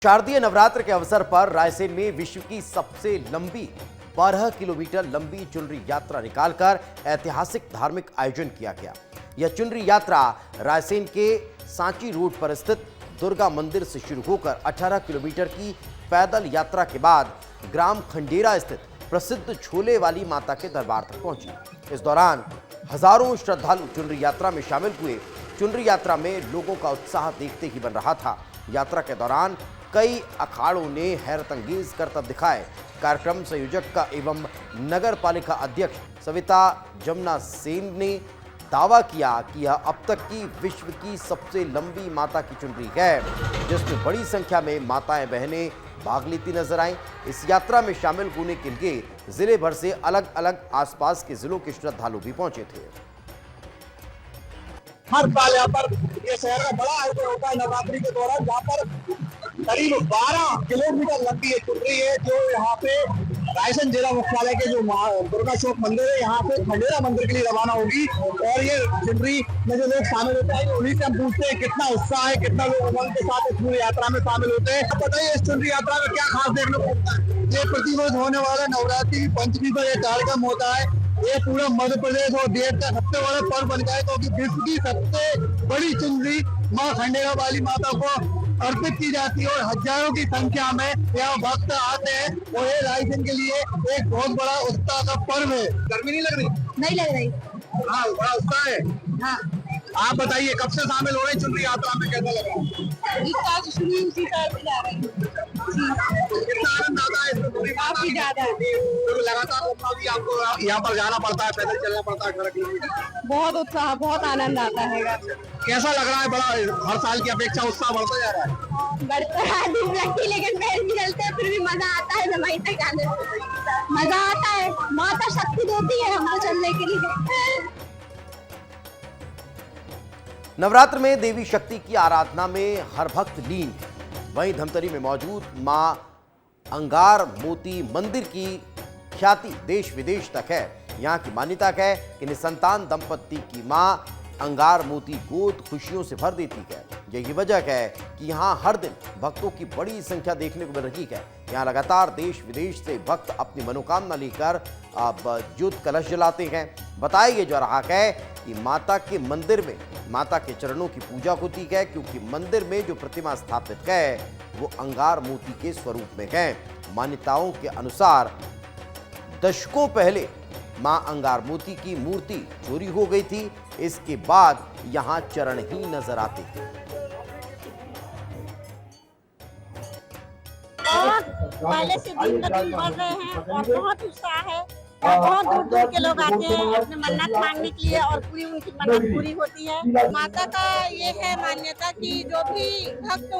शारदीय नवरात्र के अवसर पर रायसेन में विश्व की सबसे लंबी 12 किलोमीटर लंबी चुनरी यात्रा निकालकर ऐतिहासिक धार्मिक आयोजन किया गया। यह चुनरी यात्रा रायसेन के सांची रोड पर स्थित दुर्गा मंदिर से शुरू होकर 18 किलोमीटर की पैदल यात्रा के बाद ग्राम खंडेरा स्थित प्रसिद्ध छोले वाली माता के दरबार तक पहुंची। इस दौरान हजारों श्रद्धालु चुनरी यात्रा में शामिल हुए। चुनरी यात्रा में लोगों का उत्साह देखते ही बन रहा था। यात्रा के दौरान कई अखाड़ों ने हैरतअंगेज करतब दिखाए। कार्यक्रम संयोजक का एवं नगर पालिका अध्यक्ष सविता जमुना सेन ने दावा किया कि यह अब तक की विश्व की सबसे लंबी माता की चुनरी है, जिसमें बड़ी संख्या में माताएं बहनें भाग लेती नजर आईं। इस यात्रा में शामिल होने के लिए जिले भर से अलग अलग आसपास के जिलों के श्रद्धालु भी पहुंचे थे। हर साल यहाँ पर ये शहर का बड़ा आयोजन होता है नवरात्रि के दौरान, जहाँ पर करीब 12 किलोमीटर लंबी ये चुनरी है जो यहाँ पे रायसेन जिला मुख्यालय के जो दुर्गा चौक मंदिर है यहाँ पे खंडेरा मंदिर के लिए रवाना होगी। और ये चुनरी में जो लोग शामिल होते हैं उन्हीं से हम पूछते हैं कितना उत्साह है, कितना लोग उमंग के साथ इस चुनरी यात्रा में शामिल होते हैं। बताइए इस चुनरी यात्रा में क्या खास देखने को मिलता है? ये प्रतिवर्ष होने वाला नवरात्रि की पंचमी का ये कार्यक्रम होता है। ये पूरा मध्य प्रदेश और देश का सबसे बड़ा पर्व बन गया है, क्योंकि विश्व की सबसे बड़ी चुनरी माँ खंडेरा वाली माता को अर्पित की जाती है और हजारों की संख्या में यहाँ भक्त आते हैं और ये रायसेन के लिए एक बहुत बड़ा उत्साह का पर्व है। गर्मी नहीं लग रही? नहीं लग रही। हाँ, बड़ा उत्साह है। हाँ। आप बताइए कब से शामिल हो रहे हैं चुनरी यात्रा में, कैसा लगा? उसी तरह से जा रहे हैं। कितना आनंद आता है? काफी ज्यादा। लगातार आपको यहाँ पर जाना पड़ता है, पैदल चलना पड़ता है 18 किलोमीटर। बहुत उत्साह, बहुत आनंद आता है। कैसा लग रहा है? बड़ा हर साल की अपेक्षा उत्साह बढ़ता जा रहा है। बढ़ता है लेकिन पैर भी चलते हैं, फिर भी मजा आता है। वहीं तक जाने मजा आता है। माता शक्ति देती है हमको चलने के लिए। नवरात्र में देवी शक्ति की आराधना में हर भक्त लीन है। वहीं धमतरी में मौजूद मां अंगार मोती मंदिर की ख्याति देश विदेश तक है। यहाँ की मान्यता है कि निसंतान दंपत्ति की मां अंगार मोती गोद खुशियों से भर देती है। यही वजह है कि यहाँ हर दिन भक्तों की बड़ी संख्या देखने को मिल रही है। यहाँ लगातार देश विदेश से भक्त अपनी मनोकामना लेकर अब ज्योत कलश जलाते हैं। बताया जा रहा है कि माता के मंदिर में माता के चरणों की पूजा होती है, क्योंकि मंदिर में जो प्रतिमा स्थापित है वो अंगार मोती के स्वरूप में है। मान्यताओं के अनुसार दशकों पहले मां अंगार मोती की मूर्ति चोरी हो गई थी। इसके बाद यहां चरण ही नजर आते थे। पहले से दिन ब दिन बढ़ रहे हैं और बहुत उत्साह है और बहुत दूर दूर के लोग आते हैं अपने मन्नत मांगने के लिए और पूरी उनकी मन्नत पूरी होती है। माता का ये है मान्यता कि जो भी भक्त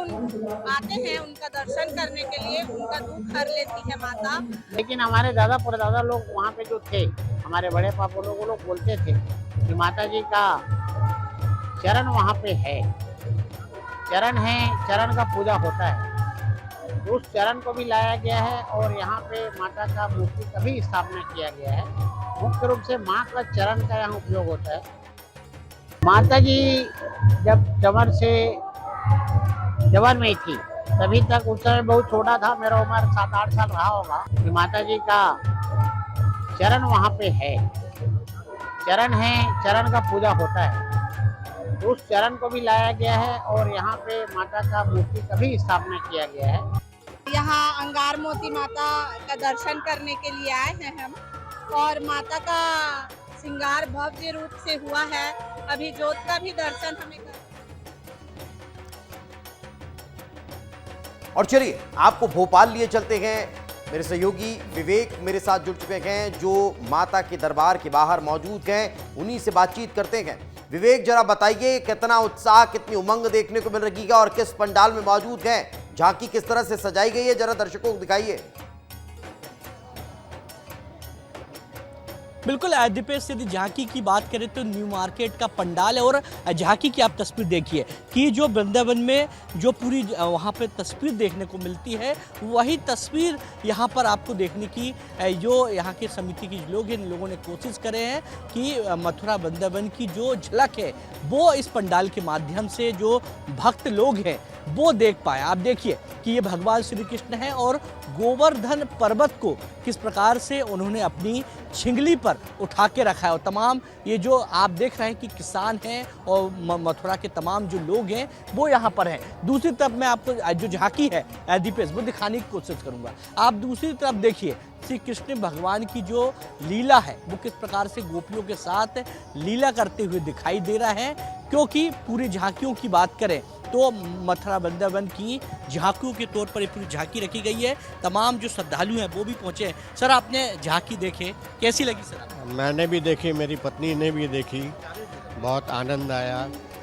आते हैं उनका दर्शन करने के लिए उनका दुख हर लेती है माता। लेकिन हमारे दादा परदादा लोग वहाँ पे जो थे, हमारे बड़े पापा लोग वो लोग बोलते थे कि माता जी का चरण वहाँ पे है, चरण है, चरण का पूजा होता है। उस चरण को भी लाया गया है और यहाँ पे माता का मूर्ति का भी स्थापना किया गया है। मुख्य रूप से माँ का चरण का यहाँ उपयोग होता है। माता जी जब जवन में थी तभी तक, उस समय बहुत छोटा था, मेरा उम्र 7-8 साल रहा होगा, कि माता जी का चरण वहाँ पे है, चरण है, चरण का पूजा होता है। उस चरण को भी लाया गया है और यहाँ पे माता का मूर्ति का भी स्थापना किया गया है। यहाँ अंगार मोती माता का दर्शन करने के लिए आए हैं हम, और माता का श्रृंगार भव्य रूप से हुआ है। अभी ज्योत का भी दर्शन हमें और चलिए आपको भोपाल लिए चलते हैं। मेरे सहयोगी विवेक मेरे साथ जुड़ चुके हैं, जो माता के दरबार के बाहर मौजूद हैं, उन्हीं से बातचीत करते हैं। विवेक, जरा बताइए कितना उत्साह, कितनी उमंग देखने को मिल रही है और किस पंडाल में मौजूद हैं? झांकी किस तरह से सजाई गई है, जरा दर्शकों को दिखाइए। बिल्कुल दीपेश, यदि झांकी की बात करें तो न्यू मार्केट का पंडाल है और झांकी की आप तस्वीर देखिए कि जो वृंदावन में जो पूरी वहाँ पे तस्वीर देखने को मिलती है, वही तस्वीर यहाँ पर आपको देखने की जो यहाँ के समिति के लोग हैं, इन लोगों ने कोशिश करे हैं कि मथुरा वृंदावन की जो झलक है वो इस पंडाल के माध्यम से जो भक्त लोग हैं वो देख पाए। आप देखिए कि ये भगवान श्री कृष्ण हैं और गोवर्धन पर्वत को किस प्रकार से उन्होंने अपनी छिंगली पर उठा के रखा है। और तमाम ये जो आप देख रहे हैं कि किसान हैं और मथुरा के तमाम जो लोग हैं वो यहाँ पर हैं। दूसरी तरफ मैं आपको जो झांकी है दीपेश वो दिखाने की कोशिश करूँगा। आप दूसरी तरफ देखिए श्री कृष्ण भगवान की जो लीला है वो किस प्रकार से गोपियों के साथ लीला करते हुए दिखाई दे रहा है, क्योंकि पूरी झांकियों की बात करें तो मथुरा वृंदावन की झांकियों के तौर पर ये पूरी झांकी रखी गई है। तमाम जो श्रद्धालु हैं वो भी पहुंचे हैं। सर, आपने झांकी देखे, कैसी लगी सर? मैंने भी देखी, मेरी पत्नी ने भी देखी, बहुत आनंद आया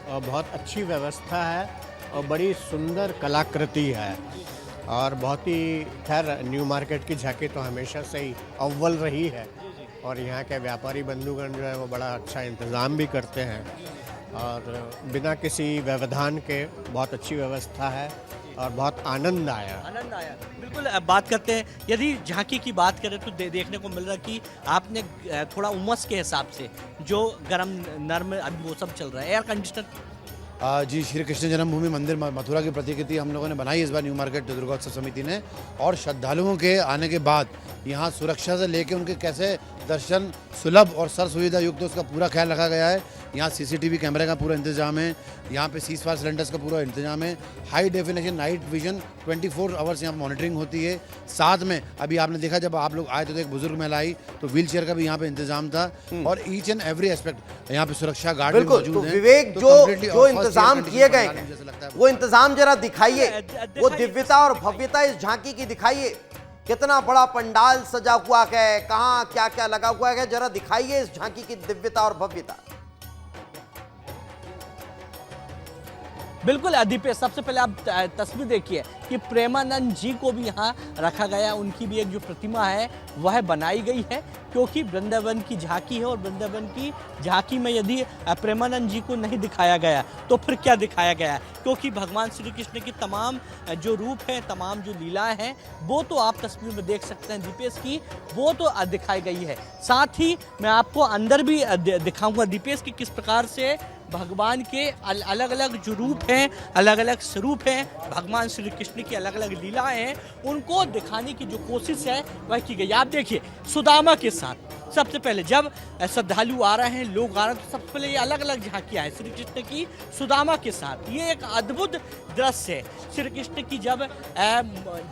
और बहुत अच्छी व्यवस्था है और बड़ी सुंदर कलाकृति है और बहुत ही खैर न्यू मार्केट की झांकी तो हमेशा से ही अव्वल रही है और यहाँ के व्यापारी बंधुगण जो है वो बड़ा अच्छा इंतज़ाम भी करते हैं और बिना किसी व्यवधान के बहुत अच्छी व्यवस्था है और बहुत आनंद आया। बिल्कुल, अब बात करते हैं, यदि झांकी की बात करें तो देखने को मिल रहा है कि आपने थोड़ा उमस के हिसाब से जो गर्म नर्म अभी मौसम चल रहा है, एयर कंडीशनर जी, श्री कृष्ण जन्मभूमि मंदिर मथुरा की प्रतिकृति हम लोगों ने बनाई इस बार न्यू मार्केट दुर्गोत्सव समिति ने, और श्रद्धालुओं के आने के बाद यहाँ सुरक्षा से लेकर उनके कैसे दर्शन सुलभ और सर्व सुविधा युक्त उसका पूरा ख्याल रखा गया है। यहाँ सीसीटीवी कैमरे का पूरा इंतजाम है, यहाँ पे सीज फायर सिलेंडर्स का पूरा इंतजाम है, high definition night vision 24 hours यहाँ मॉनिटरिंग होती है। साथ में अभी आपने देखा जब आप लोग आए तो एक बुजुर्ग महिला आई तो व्हील चेयर का भी यहाँ पे इंतजाम था और ईच एंड एवरी एस्पेक्ट यहाँ पे सुरक्षा गार्ड भी बिल्कुल। तो मौजूद हैं। विवेक, तो जो इंतजाम किए गए हैं वो इंतजाम जरा दिखाइए, वो दिव्यता और भव्यता इस झांकी की दिखाइए। कितना बड़ा पंडाल सजा हुआ है, कहाँ क्या क्या लगा हुआ है, जरा दिखाइए इस झांकी की दिव्यता और भव्यता। बिल्कुल दीपेश, सबसे पहले आप तस्वीर देखिए कि प्रेमानंद जी को भी यहाँ रखा गया, उनकी भी एक जो प्रतिमा है वह बनाई गई है, क्योंकि वृंदावन की झांकी है और वृंदावन की झांकी में यदि प्रेमानंद जी को नहीं दिखाया गया तो फिर क्या दिखाया गया है, क्योंकि भगवान श्री कृष्ण की तमाम जो रूप हैं, तमाम जो लीलाएं हैं वो तो आप तस्वीर में देख सकते हैं दीपेश की, वो तो दिखाई गई है। साथ ही मैं आपको अंदर भी दिखाऊंगा दीपेश की किस प्रकार से भगवान के अलग अलग जो रूप हैं, अलग अलग स्वरूप हैं, भगवान श्री कृष्ण की अलग अलग लीलाएं हैं, उनको दिखाने की जो कोशिश है वह की गई। आप देखिए सुदामा के साथ सबसे पहले जब श्रद्धालु आ रहे हैं, लोग आ रहे हैं, तो सबसे पहले ये अलग अलग झांकियाँ हैं श्री कृष्ण की सुदामा के साथ। ये एक अद्भुत दृश्य है श्री कृष्ण की, जब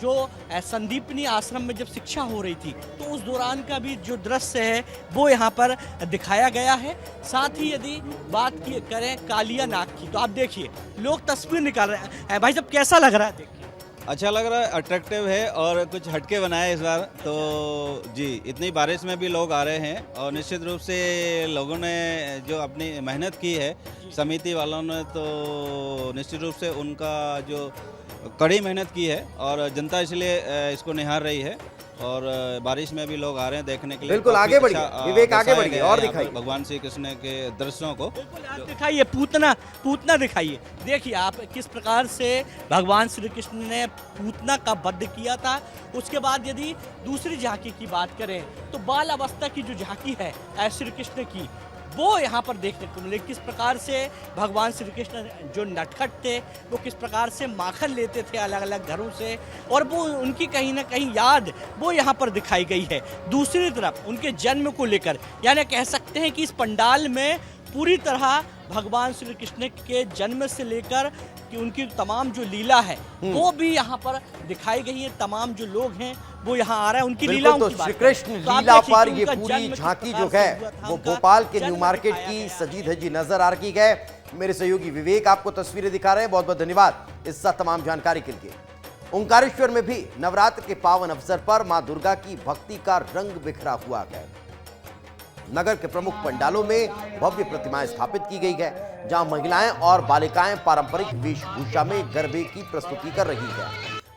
जो संदीपनी आश्रम में जब शिक्षा हो रही थी तो उस दौरान का भी जो दृश्य है वो यहाँ पर दिखाया गया है। साथ ही यदि बात करें कालिया नाग की तो आप देखिए लोग तस्वीर निकाल रहे हैं। भाई साहब, कैसा लग रहा है? देखिए अच्छा लग रहा है, अट्रैक्टिव है और कुछ हटके बनाया है इस बार तो जी। इतनी बारिश में भी लोग आ रहे हैं और निश्चित रूप से लोगों ने जो अपनी मेहनत की है, समिति वालों ने, तो निश्चित रूप से उनका जो कड़ी मेहनत की है और जनता इसलिए इसको निहार रही है और बारिश में भी लोग आ रहे हैं देखने के लिए। बिल्कुल, आगे बढ़िए विवेक, आगे बढ़िए और दिखाइए भगवान श्री कृष्ण के दृश्यों को। बिल्कुल दिखाइए, पूतना दिखाइए। देखिए आप किस प्रकार से भगवान श्री कृष्ण ने पूतना का वध किया था। उसके बाद यदि दूसरी झांकी की बात करें तो बाल अवस्था की जो झांकी है श्री कृष्ण की, वो यहाँ पर देखने को मिले। किस प्रकार से भगवान श्री कृष्ण जो नटखट थे वो किस प्रकार से माखन लेते थे अलग अलग घरों से, और वो उनकी कहीं ना कहीं याद वो यहाँ पर दिखाई गई है। दूसरी तरफ उनके जन्म को लेकर, यानी कह सकते हैं कि इस पंडाल में पूरी तरह भगवान श्री कृष्ण के जन्म से लेकर कि उनकी तमाम जो लीला है वो भी यहाँ पर दिखाई गई है। तमाम जो लोग हैं वो यहाँ आ रहे हैं, उनकी लीलाओं तो की बात श्री कृष्ण तो लीला पर ये उनका पूरी जन्म किस झांकी प्रकार जो से है हुआ था, वो उनका भोपाल के न्यू जन्म मार्केट दिखाया की गया है। सजी धजी नजर आ रही है। मेरे सहयोगी विवेक आपको तस्वीरें दिखा रहे हैं, बहुत बहुत धन्यवाद इस तमाम जानकारी के लिए। ओंकारेश्वर में भी नवरात्र के पावन अवसर पर मां दुर्गा की भक्ति का रंग बिखरा हुआ है। नगर के प्रमुख पंडालों में भव्य प्रतिमाएं स्थापित की गई है, जहां महिलाएं और बालिकाएं पारंपरिक वेशभूषा में गरबे की प्रस्तुति कर रही है।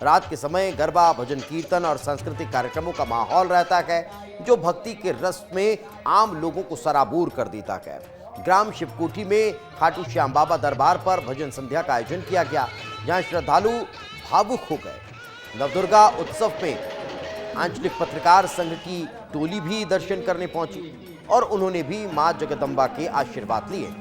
रात के समय गरबा, भजन कीर्तन और सांस्कृतिक कार्यक्रमों का माहौल रहता है, जो भक्ति के रस में आम लोगों को सराबोर कर देता है। ग्राम शिवकोठी में खाटू श्याम बाबा दरबार पर भजन संध्या का आयोजन किया गया, जहां श्रद्धालु भावुक हो गए। नवदुर्गा उत्सव में आंचलिक पत्रकार संघ की टोली भी दर्शन करने पहुंची और उन्होंने भी मां जगदम्बा के आशीर्वाद लिए।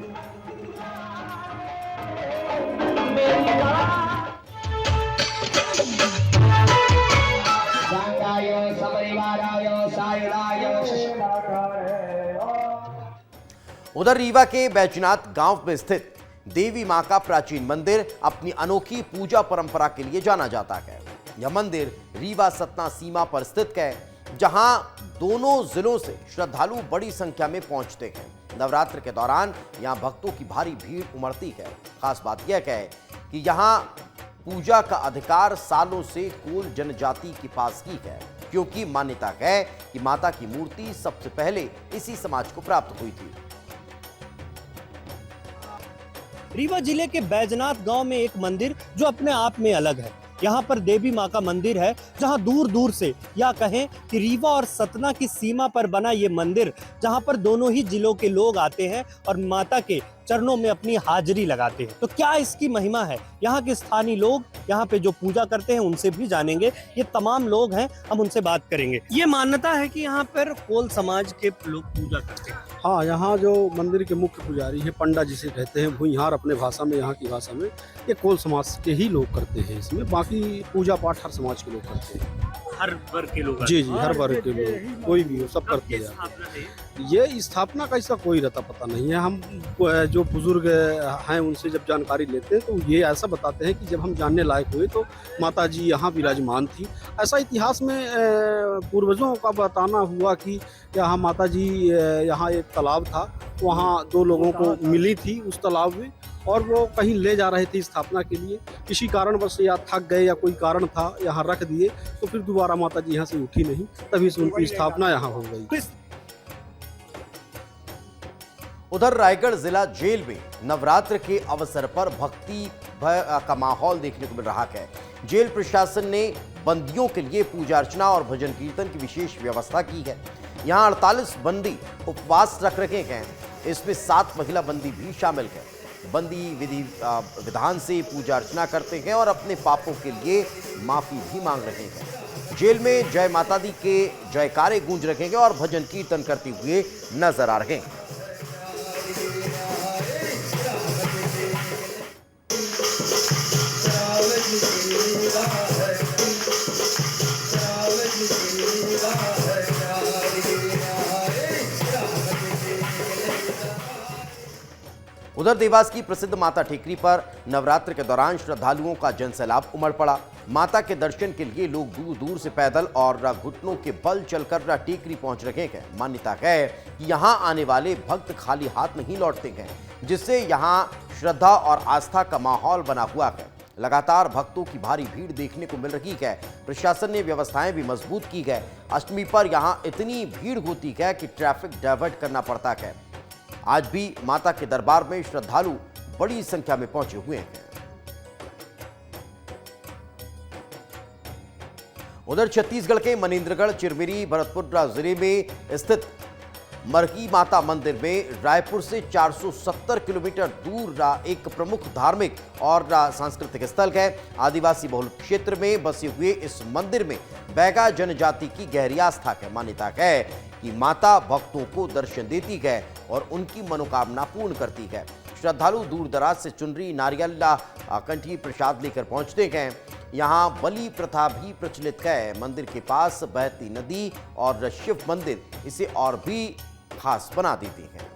उधर रीवा के बैजनाथ गांव में स्थित देवी मां का प्राचीन मंदिर अपनी अनोखी पूजा परंपरा के लिए जाना जाता है। यह मंदिर रीवा सतना सीमा पर स्थित है, जहां दोनों जिलों से श्रद्धालु बड़ी संख्या में पहुंचते हैं। नवरात्र के दौरान यहां भक्तों की भारी भीड़ उमड़ती है। खास बात यह है कि यहां पूजा का अधिकार सालों से कोल जनजाति के पास ही है, क्योंकि मान्यता है कि माता की मूर्ति सबसे पहले इसी समाज को प्राप्त हुई थी। रीवा जिले के बैजनाथ गांव में एक मंदिर जो अपने आप में अलग है। यहाँ पर देवी माँ का मंदिर है, जहाँ दूर दूर से या कहें कि रीवा और सतना की सीमा पर बना ये मंदिर, जहाँ पर दोनों ही जिलों के लोग आते हैं और माता के चरणों में अपनी हाजिरी लगाते हैं। तो क्या इसकी महिमा है, यहाँ के स्थानीय लोग यहाँ पे जो पूजा करते हैं उनसे भी जानेंगे। ये तमाम लोग हैं, हम उनसे बात करेंगे। ये मान्यता है कि यहाँ पर कोल समाज के लोग पूजा करते हैं। हाँ, यहाँ जो मंदिर के मुख्य पुजारी है, पंडा जिसे कहते हैं, भूइहार अपने भाषा में, यहाँ की भाषा में, ये कोल समाज के ही लोग करते हैं। इसमें बाकी पूजा पाठ हर समाज के लोग करते हैं, हर वर्ग के लोग। जी, हर वर्ग के लोग, कोई भी हो, सब करते हैं। ये स्थापना का इसका कोई रहता पता नहीं है। हम जो बुजुर्ग हैं उनसे जब जानकारी लेते हैं तो ये ऐसा बताते हैं कि जब हम जानने लायक हुए तो माता जी यहाँ विराजमान थी। ऐसा इतिहास में पूर्वजों का बताना हुआ कि यहाँ माता जी, यहाँ एक तालाब था, वहाँ दो लोगों को मिली थी उस तालाब में, और वो कहीं ले जा रहे थे स्थापना के लिए। किसी कारणवश या थक गए या कोई कारण था, यहाँ रख दिए, तो फिर दोबारा माता जी यहाँ से उठी नहीं, तभी से उनकी स्थापना यहाँ हो गई। उधर रायगढ़ जिला जेल में नवरात्र के अवसर पर भक्ति का माहौल देखने को मिल रहा है। जेल प्रशासन ने बंदियों के लिए पूजा अर्चना और भजन कीर्तन की विशेष व्यवस्था की है। यहाँ 48 बंदी उपवास रख रखे हैं, इसमें 7 महिला बंदी भी शामिल हैं। बंदी विधि विधान से पूजा अर्चना करते हैं और अपने पापों के लिए माफी भी मांग रहे हैं। जेल में जय माता दी के जयकारे गूंज रहे हैं और भजन कीर्तन करते हुए नजर आ रहे हैं। उधर देवास की प्रसिद्ध माता टेकरी पर नवरात्र के दौरान श्रद्धालुओं का जनसैलाब उमड़ पड़ा। माता के दर्शन के लिए लोग दूर दूर से पैदल और घुटनों के बल चलकर टेकरी पहुंच रहे हैं। मान्यता है कि यहां आने वाले भक्त खाली हाथ नहीं लौटते हैं, जिससे यहां श्रद्धा और आस्था का माहौल बना हुआ है। लगातार भक्तों की भारी भीड़ देखने को मिल रही है। प्रशासन ने व्यवस्थाएं भी मजबूत की है। अष्टमी पर यहां इतनी भीड़ होती है कि ट्रैफिक डाइवर्ट करना पड़ता है। आज भी माता के दरबार में श्रद्धालु बड़ी संख्या में पहुंचे हुए हैं। उधर छत्तीसगढ़ के मनेन्द्रगढ़, चिरमिरी, भरतपुर जिले में स्थित मरकी माता मंदिर में रायपुर से 470 किलोमीटर दूर एक प्रमुख धार्मिक और सांस्कृतिक स्थल है। आदिवासी बहुल क्षेत्र में बसे हुए इस मंदिर में बैगा जनजाति की गहरी आस्था है। मान्यता है कि माता भक्तों को दर्शन देती है और उनकी मनोकामना पूर्ण करती है। श्रद्धालु दूर दराज से चुनरी, नारियल, कंठी प्रसाद लेकर पहुंचते हैं। यहाँ बलि प्रथा भी प्रचलित है। मंदिर के पास बहती नदी और शिव मंदिर इसे और भी खास बना देती है।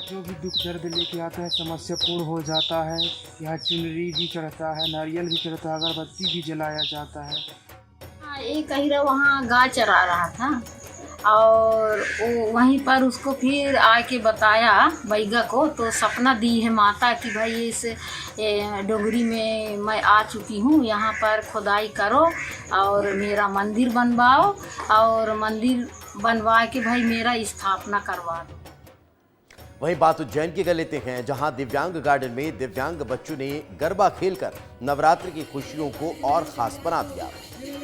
जो भी दुख दर्द लेके आता है समस्या पूर्ण हो जाता है। यहाँ चुनरी भी चढ़ता है, नारियल भी चढ़ता है, अगरबत्ती भी जलाया जाता है। एक अहिरा वहाँ गाय चरा रहा था और वहीं पर उसको फिर आके बताया बैगा को, तो सपना दी है माता कि भाई इस डोगरी में मैं आ चुकी हूँ, यहाँ पर खुदाई करो और मेरा मंदिर बनवाओ और मंदिर बनवा के भाई मेरा स्थापना करवा दो। वहीं बात उज्जैन की कर लेते हैं, जहां दिव्यांग गार्डन में दिव्यांग बच्चों ने गरबा खेलकर नवरात्र की खुशियों को और खास बना दिया।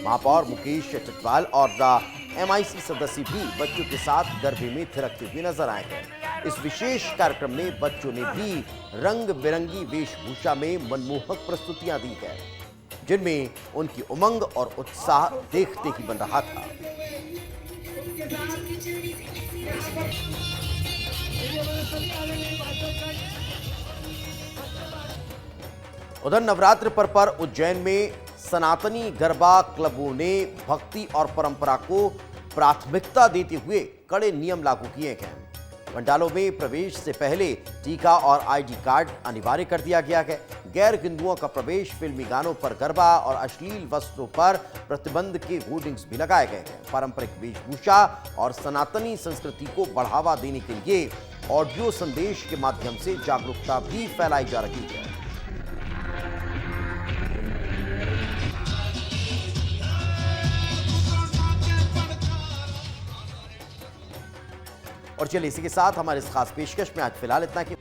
महापौर मुकेश चटवाल और MIC सदस्य भी बच्चों के साथ गरबे में थिरकते हुए नजर आए हैं। इस विशेष कार्यक्रम में बच्चों ने भी रंग बिरंगी वेशभूषा में मनमोहक प्रस्तुतियां दी है, जिनमें उनकी उमंग और उत्साह देखते ही बन रहा था। उधर नवरात्र पर उज्जैन में सनातनी गरबा क्लबों ने भक्ति और परंपरा को प्राथमिकता देते हुए कड़े नियम लागू किए गए। पंडालों में प्रवेश से पहले टीका और ID कार्ड अनिवार्य कर दिया गया है। गैर हिंदुओं का प्रवेश, फिल्मी गानों पर गरबा और अश्लील वस्त्रों पर प्रतिबंध के होर्डिंग्स भी लगाए गए हैं। पारंपरिक वेशभूषा और सनातनी संस्कृति को बढ़ावा देने के लिए ऑडियो संदेश के माध्यम से जागरूकता भी फैलाई जा रही है। और चलिए इसी के साथ हमारे इस खास पेशकश में आज फिलहाल इतना कि